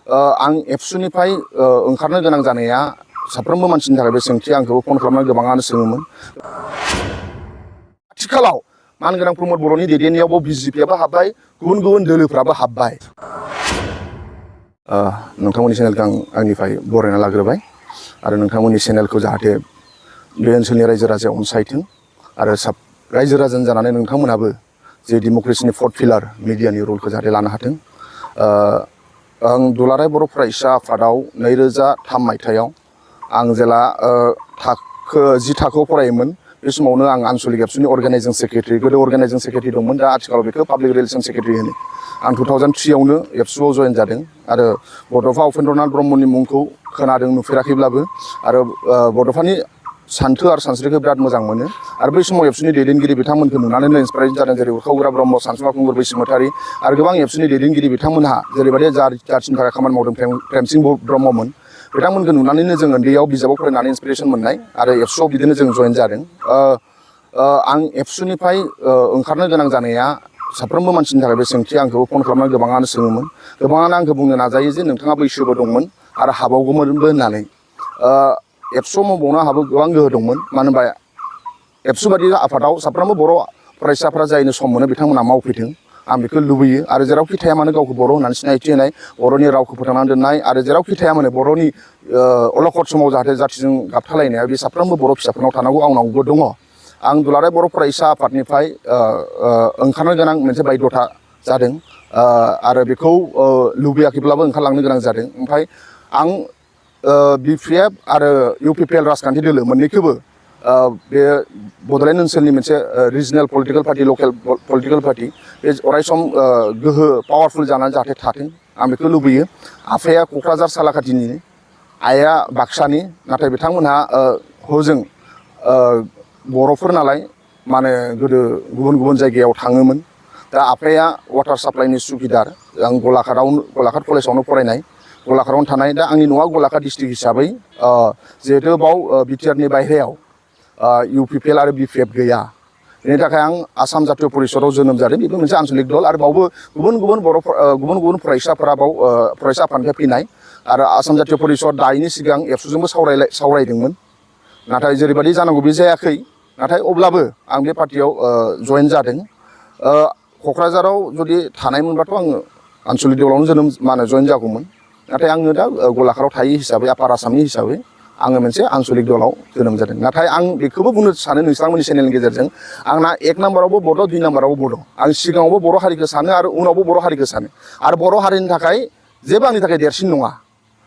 आं एबसुनिफ्राय ओंखारनो गोनां जानाया साफ्रोमबो मानसिनि थाखाय बे सोंथि आंखौबो फन खालामनानै गोबाङानो सोङोमोन। आथिखालाव मानगोनां प्रमद बर'नि दैदेननायावबो बिजेपिआबो हाबबाय, गुबुन गुबुन दोलोफ्राबो हाबबाय। नोंथांमोननि चेनेलखौ आंनिफ्राय बरायना लाग्रोबाय आरो नोंथांमोननि चेनेलखौ जाहाथे बे ओनसोलनि रायजो राजाया अनसायथों आरो रायजो राजानि जानानै नोंथांमोनाबो जे डेम'क्रेसिनि फोर्थ पिलार मिडियानि रलखौ जाहाथे लानो हाथों। आं दुलाराय बर' फरायसा आफादाव 2003 मायथाइयाव आं जेला जि थाखोआव फरायोमोन बे समावनो आं आनसलिक एबसुनि अर्गानाइजिं सेक्रेटारि, गोदो अर्गानाइजिं सेक्रेटारि दंमोन, दा आथिखालाव बेखौ पाब्लिक रिलेसन सेक्रेटारि होनो। आं 2003आवनो एबसुआव जयेन जादों आरो बड'फा उपेन्द्रनाथ ब्रह्मनि मुंखौ खोनादों नुफेराखैब्लाबो आरो बड'फानि सान्थौ आरो सानस्रिखौ बिराद मोजां मोनो आरो बै समाव एबसुनि दैदेनगिरि बिथांमोनखौ नुनानैनो इन्सपायरेसन जादों, जेरै उरखाव ब्रह्म, सानसुमा खुंगुर बैसोमुथारि आरो गोबां एबसुनि दैदेनगिरि बिथांमोनहा जेरैबायदि जाथिनि थाखाय खामानि मावदों प्रेमसिं ब्रह्ममोन, बिथांमोनखौ नुनानैनो जों उन्दैयाव बिजाबाव फरायनानै इन्सपिरेसन मोननाय आरो एबसुआव बिदिनो जों जयेन जादों। आं एबसुनिफ्राय ओंखारनो गोनां जानाया साफ्रोमबो मानसिनि थाखाय बे सोंथि आंखौबो फन खालामनानै गोबाङानो सोङोमोन। गोबाङानो आंखौ बुंनो नाजायो जे नोंथाङा बैसोबो दंमोन आरो हाबावगौमोनबो होननानै। एबसुआव मावबावनो आंहाबो गोबां गोहो दंमोन, मानो होनबा एबसु बादि आफादाव साफ्रोमबो बर' फरायसाफ्रा जायनो सम मोनो बिथांमोना मावफैथों, आं बेखौ लुबैयो। आरो जेरावखि थाया मानो गावखौ बर' होननानै सिनायथि होनाय, बर'नि रावखौ फोथांनानै दोननाय आरो जेरावखि थाया मानो बर'नि अलखद समाव जाहाथे जाथिजों गाबथालायनाया बे साफ्रोमबो बर' फिसाफोरनाव थानांगौ, आंनावबो दङ। आं दुलाराय बर' फरायसा आफादनिफ्राय ओंखारनो गोनां मोनसे बायध'था जादों आरो बेखौ लुबैयाखैब्लाबो ओंखारलांनो गोनां जादों। ओमफ्राय आं BPF आरो UPPL राजखान्थि दोलो मोननैखौबो बे बड'लेण्ड ओनसोलनि मोनसे रिजनेल पलिटिकेल पार्टि, लकेल पलिटिकेल पार्टि, बे अरायसम गोहो पावारफुल जानानै जाहाथे थाथों आं बेखौ लुबैयो। आफाया क'क्राझार सालाकाथिनि, आइया बाक्सानि, नाथाय बिथांमोनहा हजों बर'फोर नालाय माने गोदो गुबुन गुबुन जायगायाव थाङोमोन। दा आफाया वाटार साप्लाइनि सुखिदार, आं गलाघाट कलेजावनो फरायनाय, गलाघाटआवनो थानाय। दा आंनि न'आ गलाघाट डिस्ट्रिक्ट हिसाबै जिहेतु बाव बिटिआरनि बायहेरायाव UPPL आरो BPF गैया, बेनि थाखाय आं आसाम जातीय परिषदआव जोनोम जादों। बेबो मोनसे आनसलिक दल आरो बावबो गुबुन गुबुन फरायसाफोरा बाव फरायसा आफादनिफ्राय फैनाय आरो आसाम जातीय परिषद दायैनि सिगां एबसुजोंबो सावरायदोंमोन, नाथाय जेरैबायदि जानांगौ बे जायाखै। नाथाय अब्लाबो आं बे पार्टियाव जयेन जादों। क'क्राझाराव जुदि थानायमोनबाथ' आङो आनसलिक दलावनो जयेन जागौमोन, नाथाय आङो दा गलाघाटआव थायो हिसाबै, आपार आसामनि हिसाबै आङो मोनसे आनसलिक दलाव जोनोम जादों। नाथाय आं बेखौबो बुंनो सानो नोंथांमोननि चेनेलनि गेजेरजों, आंना 1 नाम्बारावबो बड', 2 नाम्बारावबो बड'। आं सिगाङावबो बर' हारिखौ सानो आरो उनावबो बर' हारिखौ सानो आरो बर' हारिनि थाखाय जेबो आंनि थाखाय देरसिन नङा।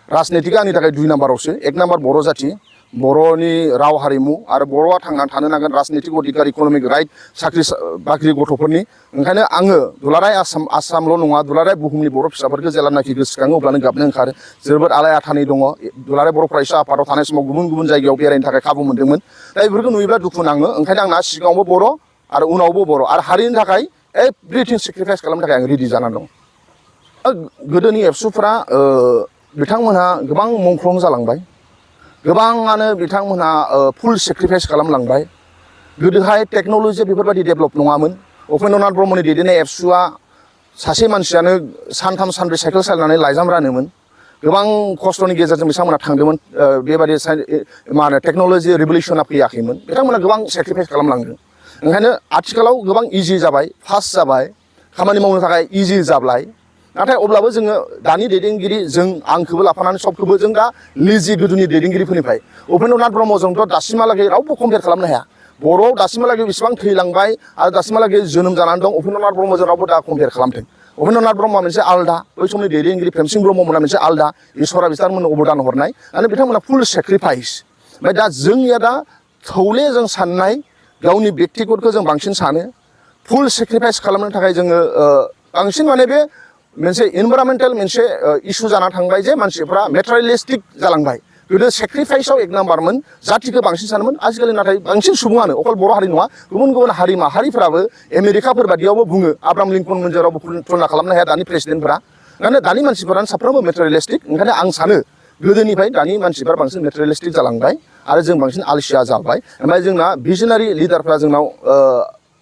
राजनितिकआ आंनि थाखाय 2 नाम्बारावसो। 1 नाम्बार बर' जाथि, बर'नि राव हारिमु आरो बर'आ थांनानै थानो नांगोन, राजनितिक अधिकार, इक'नमिक राइट, साख्रि बाख्रि गथ'फोरनि। ओंखायनो आङो दुलाराय आसामल' नङा, दुलाराय बुहुमनि बर' फिसाफोरखौ जेब्लानाखि गोसोखाङो अब्लानो गाबनो ओंखारो। जोबोद आलाय आथानि दङ। दुलाराय बर' फरायसा आफादाव थानाय समाव गुबुन गुबुन जायगायाव बेरायनो थाखाय खाबु मोन्दोंमोन। दा बेफोरखौ नुयोब्ला दुखु नाङो। ओंखायनो आंना सिगाङावबो बर' आरो उनावबो बर' आरो हारिनि थाखाय एभ्रिथिं सेक्रिफाइस खालामनो थाखाय आं रेडि जानानै दं। गोदोनि एबसुफ्रा बिथांमोनहा गोबां मुंख्लं जालांबाय, गोबाङानो बिथांमोनहा फुल सेक्रिफाइस खालामलांबाय। गोदोहाय टेक्न'लजिया बेफोरबायदि डेभेलप नङामोन। उपेन्द्रनाथ ब्रह्मनि दैदेननाय एबसुआ सासे मानसियानो सानथाम सानब्रै साइकेल सालायनानै लाइजाम रानोमोन। गोबां खस्थ'नि गेजेरजों बिथांमोना थांदोंमोन। बेबायदि मा होनो टेक्न'लजि रिभलिउसना फैयाखैमोन, बिथांमोना गोबां सेक्रिफाइस खालामलांदों। ओंखायनो आथिखालाव गोबां इजि जाबाय, फास्ट जाबाय, खामानि मावनो थाखाय इजि जाबाय। नाथाय अब्लाबो जोङो दानि दैदेनगिरि, आंखौबो लाफानानै सबखौबो जों दा लेजि गोदोनि दैदेनगिरिफोरनिफ्राय उपेन्द्रनाथ ब्रह्मजोंथ' दासिमहालागै रावबो कम्पेयार खालामनो हाया। बर'आव दासिमहालागै बेसेबां थैलांबाय आरो दासिमहालागै जोनोम जानानै दं, उपेन्द्रनाथ ब्रह्मजों रावबो दा कम्पेयार खालामथों। उपेन्द्रनाथ ब्रह्मआ मोनसे आलदा, बै समनि दैदेनगिरि प्रेमसिं ब्रह्ममोना मोनसे आलदा, इसोरा बिथांमोननो अबदान हरनाय आरो बिथांमोना फुल सेक्रिफाइस। ओमफ्राय दा जोंनिया दा थौले जों साननाय, गावनि बेक्तिगतखौ जों बांसिन सानो, फुल सेक्रिफाइस खालामनो थाखाय जोङो बांसिन माने बे मोनसे इनभाइरमेन्टेल मोनसे इस्यु जानानै थांबाय जे मानसिफ्रा मेटेरियेलिस्टिक जालांबाय। गोदो सेक्रिफाइसआव 1 नाम्बारमोन, जाथिखौ बांसिन सानोमोन। आजिखालि नाथाय बांसिन सुबुङानो, अकल बर' हारि नङा, गुबुन गुबुन हारि माहारिफ्राबो आमेरिकाफोर बादियावबो बुङो, आब्राहाम लिंकनमोनजों रावबो तुलना खालामनो हाया दानि प्रेसिडेन्टफोरा। माने दानि मानसिफोरानो साफ्रोमबो मेटेरियेलिस्टिक। ओंखायनो आं सानो गोदोनिफ्राय दानि मानसिफ्रा बांसिन मेटेरियेलिस्टिक जालांबाय आरो जों बांसिन आलसिया जाबाय। ओमफ्राय जोंना भिजनारि लिडारफ्रा जोंनाव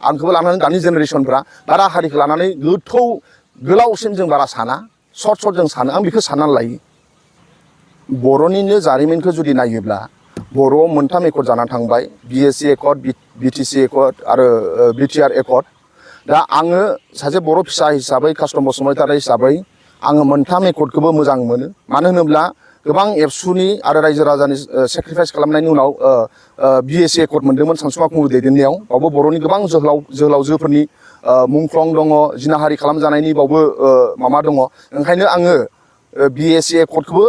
आंखौबो लानानै दानि जेनेरेसनफ्रा बारा हारिखौ लानानै गोलावसिम जों बारा साना। सर्ट जों सानो आं बेखौ साननानै लायो बर'निनो जारिमिनखौ जुदि नायोब्ला बर'आव मोनथाम एकर्ड जानानै थांबाय BSc एकर्ड BTC एकर्ड आरो BTR एकर्ड दा आङो सासे बर' फिसा हिसाबै कास्टम बसुमतारी हिसाबै आङो मोनथाम एकर्डखौबो मोजां मोनो मानो होनोब्ला गोबां एबसुनि आरो रायजो राजानि सेक्रिफाइस खालामनायनि उनाव BSc एकर्ड मोनदोंमोन सानसुमा खुंगुर दैदेननायाव बावबो बर'नि गोबां जोहोलावजोफोरनि मुंख्लं दङ जिनाहारि खालामजानायनि बावबो माबा दङ ओंखायनो आङो BSc एकर्डखौबो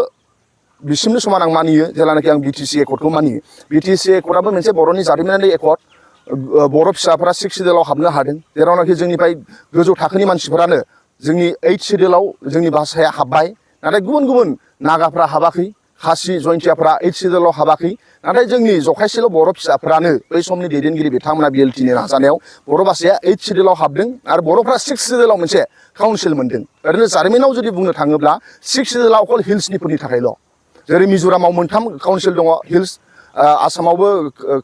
बिसिमनो समान आं मानियो जेब्लानाखि आं BTC एकर्डखौ मानियो BTC एकर्डआबो मोनसे बर'नि जारिमिनारि एकर्ड बर' फिसाफोरा 6 सिडिउलाव हाबनो हादों जेरावनाखि जोंनिफ्राय गोजौ थाखोनि मानसिफोरानो जोंनि 8 सिडिउलाव जोंनि भाषाया हाबबाय नाथाय गुबुन गुबुन नागाफ्रा हाबाखै खासि जयन्तियाफ्रा 8 सिडिउलाव हाबाखै नाथाय जोंनि जखायसेल' बर' फिसाफ्रानो बै समनि दैदेनगिरि बिथांमोना BLTनि नाजानायाव बर' भाषाया 8 सिडिउलाव हाबदों आरो बर'फ्रा 6 सिडिउलाव मोनसे काउन्सिल मोनदों ओरैनो जारिमिनाव जुदि बुंनो थाङोब्ला 6 सिडिउलाव अकल हिल्सनिफोरनि थाखायल' जेरै मिज'रामाव मोनथाम काउन्सिल दङ हिल्स आसामावबो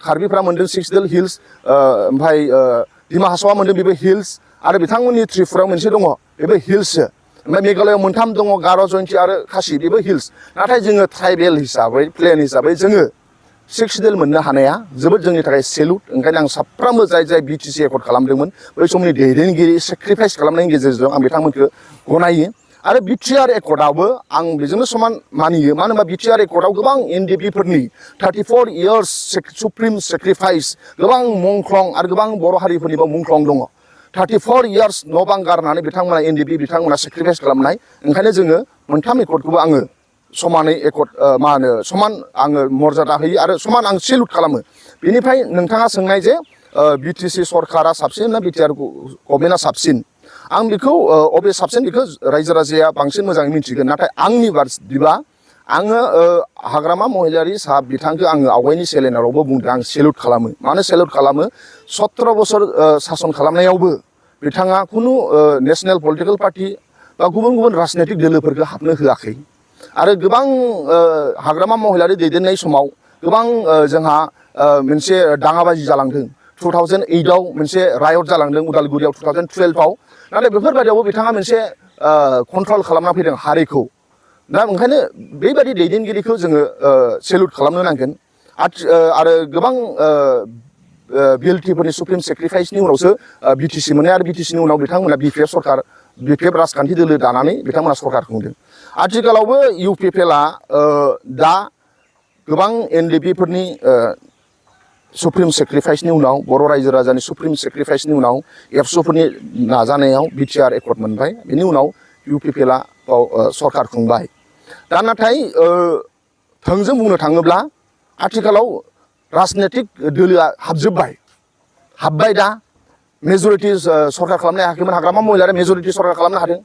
कार्बिफ्रा मोनदों 6 सिडिउल हिल्स ओमफ्राय डिमा हासावआ मोनदों बेबो हिल्स आरो बिथांमोननि त्रिपुरायाव मोनसे दङ बेबो हिल्ससो ओमफ्राय मेघालयआव मोनथाम दङ गार' जयन्ति आरो खासि बेबो हिल्स नाथाय जोङो ट्राइबेल हिसाबै प्लेन हिसाबै जोङो 6 सिडिउल मोननो हानाया जोबोद जोंनि थाखाय सेलुट ओंखायनो आं साफ्रोमबो जाय BTC एकर्ड खालामदोंमोन बै समनि दैदेनगिरि सेक्रिफाइस खालामनायनि गेजेरजों आं बिथांमोनखौ गनायो आरो BTR एकर्डआवबो आं बेजोंनो समान मानियो मानो होनबा BTR एकर्डआव गोबां NDPफोरनि 34 इयार्स सुप्रिम सेक्रिफाइस गोबां मुंख्लं आरो गोबां बर' हारिफोरनिबो मुंख्लं दङ 34 इयार्स न' बां गारनानै बिथांमोना NDP बिथांमोना सेक्रिफाइस खालामनाय ओंखायनो जोङो मोनथाम एकर्डखौबो आङो समानै एकर्ड मा होनो समान आङो मर्यादा होयो आरो समान आं सेलुट खालामो बेनिफ्राय नोंथाङा सोंनाय जे BTC सरकारा साबसिन ना BTR गभर्नमेन्टआ साबसिन आं बेखौ अबे साबसिन बेखौ रायजो राजाया बांसिन मोजाङै मिथिगोन नाथाय आंनि बादिब्ला आङो हाग्रामा महिलारि साहाब बिथांखौ आङो आवगायनि सेलेनारावबो बुंदों आं सेलुट खालामो मानो सेलुट खालामो 17 बोसोर सासन खालामनायावबो बिथाङा खुनु नेशनेल पलिटिकेल पार्टि बा गुबुन गुबुन राजनैतिक दोलोफोरखौ हाबनो होआखै आरो गोबां हाग्रामा महिलारि दैदेननाय समाव गोबां जोंहा मोनसे दाङाबाजि जालांदों 2008आव मोनसे रायट जालांदों उदालगुरियाव 2012आव नाथाय बेफोरबायदियावबो बिथाङा मोनसे कन्ट्रल खालामना फैदों हारिखौ दा ओंखायनो बेबायदि दैदेनगिरिखौ जोङो सेलुट खालामनो नांगोन आरो गोबां BLTफोरनि सुप्रिम सेक्रिफाइसनि उनावसो BTC मोननाय आरो BTCनि उनाव बिथांमोना BPF राजखान्थि दोलो दानानै बिथांमोना सरकार खुंदों आथिखालावबो UPPLआ दा गोबां NDPफोरनि सुप्रिम सेक्रिफाइसनि उनाव बर' रायजो राजानि सुप्रिम सेक्रिफाइसनि उनाव एबसुफोरनि नाजानायाव BTR एकर्ड मोनबाय बेनि उनाव UPPLआ सरकार खुंबाय दा नाथाय थोंजों बुंनो थाङोब्ला आथिखालाव राजनैतिक दोलोआ हाबबाय दा मेजरिटि सरकार खालामनो हायाखैमोन हाग्रामा महिलाया मेजरिटि सरकार खालामनो हादों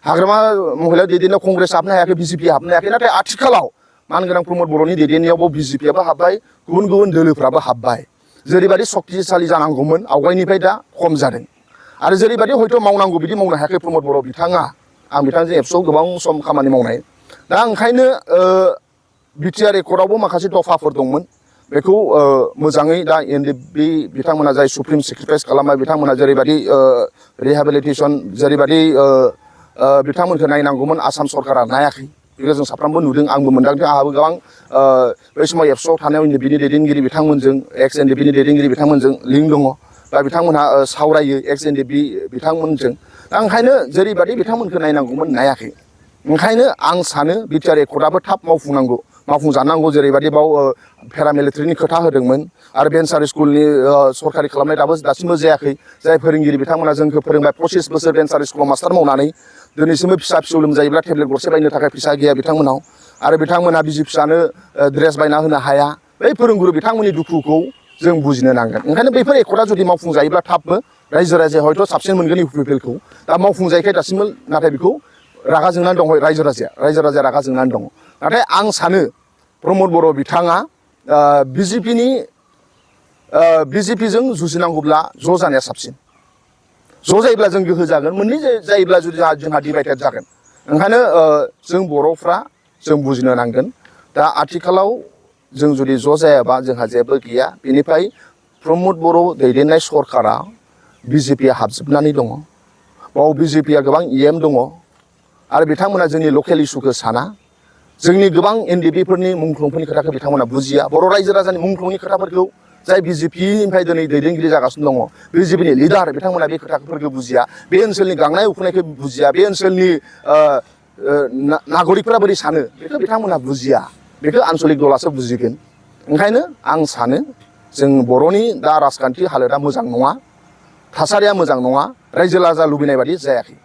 हाग्रामा महिला दैदेननायाव कंग्रेस हाबनो हायाखै BJP हाबनो हायाखै नाथाय आथिखालाव मानगोनां प्रमद बर'नि दैदेननायावबो BJPआबो हाबबाय गुबुन गुबुन दोलोफ्राबो हाबबाय जेरैबायदि सक्तिशालि जानांगौमोन आवगायनिफ्राय दा खम जादों आरो जेरैबायदि हयथ' मावनांगौ बिदि मावनो हायाखै प्रमद बर' बिथाङा आं बिथांजों एबसुआव गोबां सम खामानि मावनाय दा ओंखायनो BTR एकर्डआवबो माखासे दफाफोर दंमोन बेखौ मोजाङै दा NDP बिथांमोना जाय सुप्रिम सेक्रिफाइस खालामबाय बिथांमोना जेरैबायदि रिहेबिलिटेसन जेरैबायदि बिथांमोनखौ नायनांगौमोन आसाम सरकारा नायाखै बेखौ जों साफ्रोमबो नुदों आंबो मोनदांदों आंहाबो गोबां बै समाव एबसुआव थानायाव NDPनि दैदेनगिरि बिथांमोनजों एक्स NDPनि दैदेनगिरि बिथांमोनजों लिंक दङ बा बिथांमोनहा सावरायो एक्स NDP बिथांमोनजों दा ओंखायनो जेरैबायदि बिथांमोनखौ नायनांगौमोन नायाखै ओंखायनो आं सानो BTR एकर्डआबो थाब मावफुंजानांगौ जेरैबायदि बाव पेरामिलिटारिनि खोथा होदोंमोन आरो भेन्सार स्कुलनि सरकारि खालामनाय दासिमबो जायाखै जाय फोरोंगिरि बिथांमोना जोंखौ फोरोंबाय 25 बोसोर भेन्सार स्कुलाव मास्टार मावनानै दिनैसिमबो फिसा लोमजायोब्ला टेब्लेट गरसे बायनो थाखाय फैसा गैया बिथांमोनाव आरो बिथांमोना बिसि फिसानो ड्रेस बायना होनो हाया बै फोरोंगुरु बिथांमोननि दुखुखौ जों बुजिनो नांगोन ओंखायनो बैफोर एकर्डआ जुदि मावफुंजायोब्ला थाबबो रायजो राजाया हयथ' साबसिन मोनगोन UPPLखौ दा मावफुंजायैखाय दासिमबो नाथाय बेखौ रागा जोंनानै दङ रायजो राजाया रागा जोंनानै दङ नाथाय आं सानो प्रमद बर' बिथाङा BJPजों जुजिनांगौब्ला ज' जानाया साबसिन ज' जायोब्ला जों गोहो जागोन मोननै जायोब्ला जुदि जोंहा डिभाइडेड जागोन ओंखायनो जों बर'फ्रा जों बुजिनो नांगोन दा आथिखालाव जों जुदि ज' जायाबा जोंहा जेबो गैया बेनिफ्राय प्रमद बर' दैदेननाय सरकारा BJPआ हाबजोबनानै दङ बाव BJPआ गोबां EM दङ आरो बिथांमोना जोंनि लकेल इस्युखौ साना जोंनि गोबां एनडिपिफोरनि मुंख्लंफोरनि खोथाखौ बिथांमोना बुजिया बर' रायजो राजानि मुंख्लंनि खोथाफोरखौ जाय बिजेपिनिफ्राय दिनै दैदेनगिरि जागासिनो दङ बिजेपिनि लिडार बिथांमोना बे खोथाफोरखौ बुजिया बे ओनसोलनि गांनाय उखैनायखौ बुजिया बे ओनसोलनि नागरिकफोरा बोरै सानो बेखौ बिथांमोना बुजिया बेखौ आन्चलिक दलासो बुजिगोन ओंखायनो आं सानो जों बर'नि दा राजखान्थि हालोदा मोजां नङा थासारिया मोजां नङा रायजो राजा लुबैनाय बादि जायाखै